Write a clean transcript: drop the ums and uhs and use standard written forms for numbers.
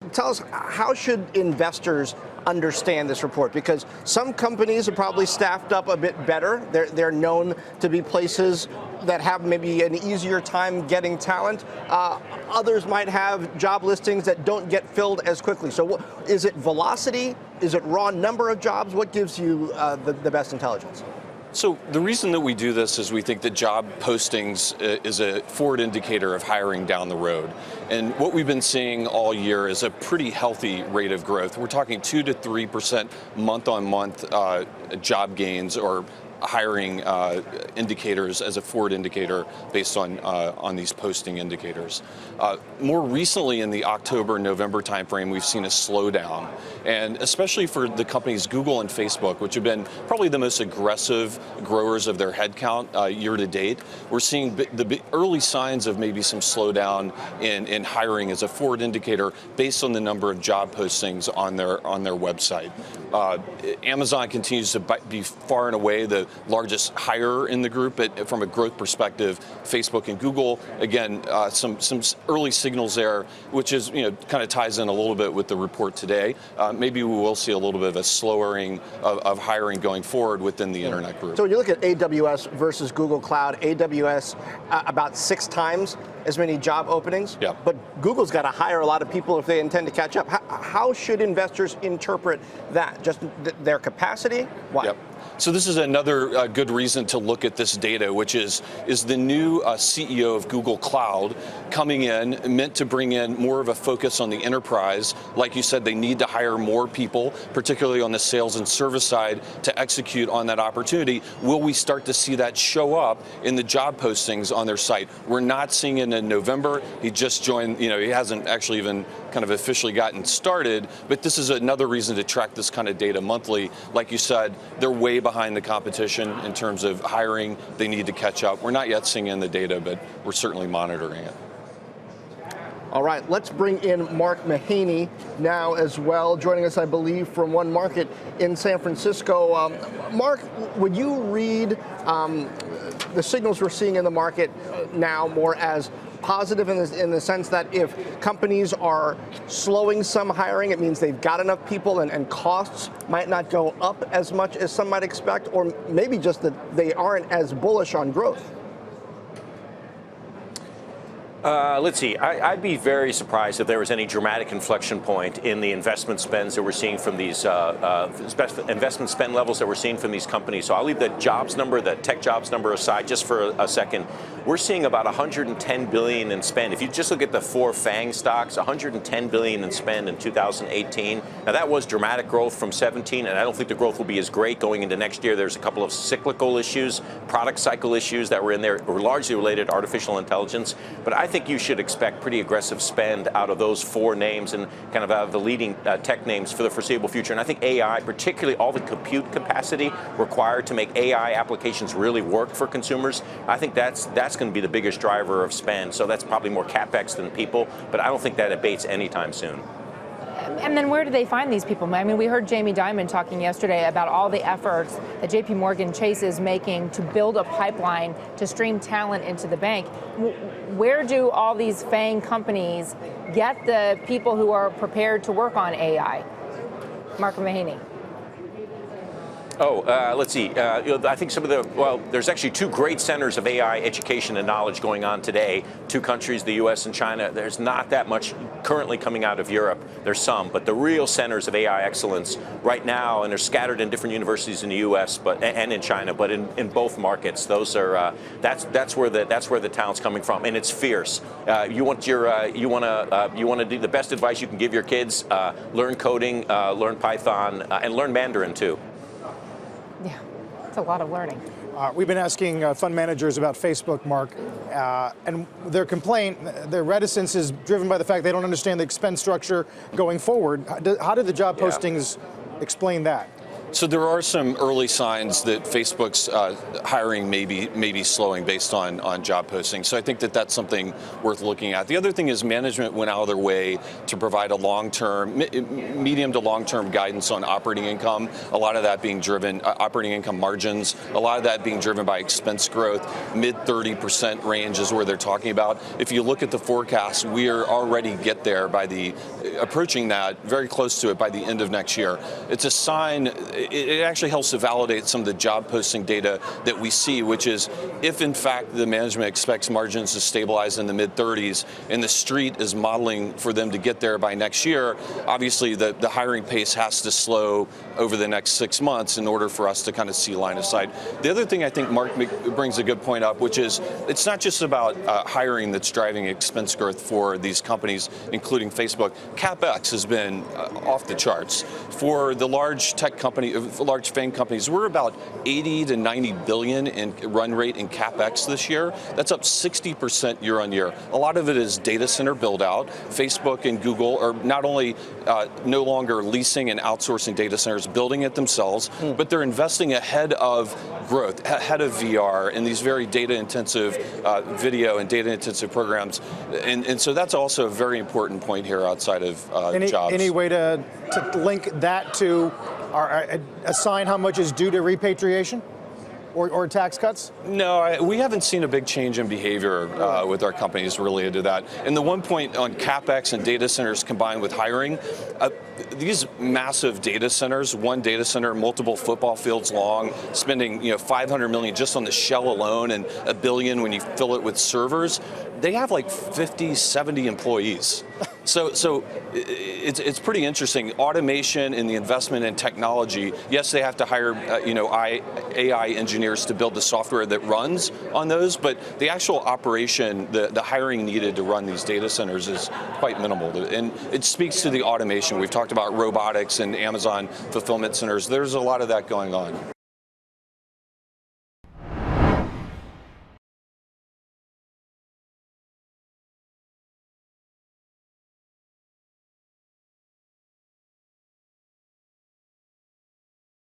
tell us, how should investors understand this report? Because some companies are probably staffed up a bit better. They're known to be places that have maybe an easier time getting talent. Others might have job listings that don't get filled as quickly. So is it velocity? Is it raw number of jobs? What gives you the best intelligence? So the reason that we do this is we think that job postings is a forward indicator of hiring down the road. And what we've been seeing all year is a pretty healthy rate of growth. We're talking 2 to 3% month-on-month job gains or hiring indicators as a forward indicator based on these posting indicators. More recently in the October-November timeframe, we've seen a slowdown, and especially for the companies Google and Facebook, which have been probably the most aggressive growers of their headcount year to date, we're seeing the early signs of maybe some slowdown in hiring as a forward indicator based on the number of job postings on their website. Amazon continues to be far and away the largest hirer in the group, but from a growth perspective, Facebook and Google, again, some early signals there, which is, kind of ties in a little bit with the report today. Maybe we will see a little bit of a slowing of hiring going forward within the internet group. So when you look at AWS versus Google Cloud, AWS about 6 times as many job openings, yeah. But Google's got to hire a lot of people if they intend to catch up. How should investors interpret that? Just their capacity? Why? Yep. So this is another good reason to look at this data, which is the new CEO of Google Cloud coming in, meant to bring in more of a focus on the enterprise. Like you said, they need to hire more people, particularly on the sales and service side, to execute on that opportunity. Will we start to see that show up in the job postings on their site? We're not seeing it in November. He just joined, he hasn't actually even kind of officially gotten started, but this is another reason to track this kind of data monthly. Like you said, they're way behind the competition in terms of hiring. They need to catch up. We're not yet seeing in the data, but we're certainly monitoring it. All right, let's bring in Mark Mahaney now as well, joining us, I believe, from One Market in San Francisco. Mark, would you read the signals we're seeing in the market now more as positive in the sense that if companies are slowing some hiring, it means they've got enough people and costs might not go up as much as some might expect, or maybe just that they aren't as bullish on growth? Let's see. I'd be very surprised if there was any dramatic inflection point in the investment spends that we're seeing from these investment spend levels that we're seeing from these companies. So I'll leave the jobs number, the tech jobs number aside just for a second. We're seeing about 110 billion in spend. If you just look at the 4 FANG stocks, 110 billion in spend in 2018. Now that was dramatic growth from 17, and I don't think the growth will be as great going into next year. There's a couple of cyclical issues, product cycle issues that were in there, were largely related to artificial intelligence. But I think you should expect pretty aggressive spend out of those 4 names and kind of out of the leading tech names for the foreseeable future. And I think AI, particularly all the compute capacity required to make AI applications really work for consumers, I think that's going to be the biggest driver of spend. So that's probably more capex than people, but I don't think that abates anytime soon. And then where do they find these people? I mean, we heard Jamie Dimon talking yesterday about all the efforts that JP Morgan Chase is making to build a pipeline to stream talent into the bank. Where do all these FANG companies get the people who are prepared to work on AI? Mark Mahaney. Let's see. I think there's actually 2 great centers of AI education and knowledge going on today. 2 countries, the U.S. and China. There's not that much currently coming out of Europe. There's some, but the real centers of AI excellence right now, and they're scattered in different universities in the U.S. and in China, but in both markets. Those are that's where the talent's coming from, and it's fierce. You want to do the best advice you can give your kids. Learn coding, learn Python, and learn Mandarin too. Yeah, it's a lot of learning. We've been asking fund managers about Facebook, Mark, and their complaint, their reticence is driven by the fact they don't understand the expense structure going forward. How did the job postings explain that? So there are some early signs that Facebook's hiring may be slowing based on job postings. So I think that that's something worth looking at. The other thing is management went out of their way to provide a medium to long-term guidance on operating income. A lot of that being driven, operating income margins, a lot of that being driven by expense growth. Mid 30% range is where they're talking about. If you look at the forecast, we are already approaching that, very close to it by the end of next year. It's a sign. It actually helps to validate some of the job posting data that we see, which is if in fact the management expects margins to stabilize in the mid 30s and the street is modeling for them to get there by next year, obviously the hiring pace has to slow over the next 6 months in order for us to kind of see line of sight. The other thing I think Mark brings a good point up, which is it's not just about hiring that's driving expense growth for these companies, including Facebook. CapEx has been off the charts. For the large tech company, large FANG companies, we're about 80 to 90 billion in run rate in CapEx this year. That's up 60% year on year. A lot of it is data center build out. Facebook and Google are not only no longer leasing and outsourcing data centers, building it themselves, but they're investing ahead of growth, ahead of VR in these very data intensive video and data intensive programs. And so that's also a very important point here outside of jobs. Any way to link that to assign how much is due to repatriation or tax cuts? No, we haven't seen a big change in behavior with our companies related to that. And the one point on CapEx and data centers combined with hiring, these massive data centers, one data center, multiple football fields long, spending $500 million just on the shell alone and $1 billion when you fill it with servers, they have like 50, 70 employees. So it's pretty interesting. Automation and the investment in technology, yes, they have to hire AI engineers to build the software that runs on those, but the actual operation, the hiring needed to run these data centers is quite minimal. And it speaks to the automation. We've talked about robotics and Amazon fulfillment centers. There's a lot of that going on.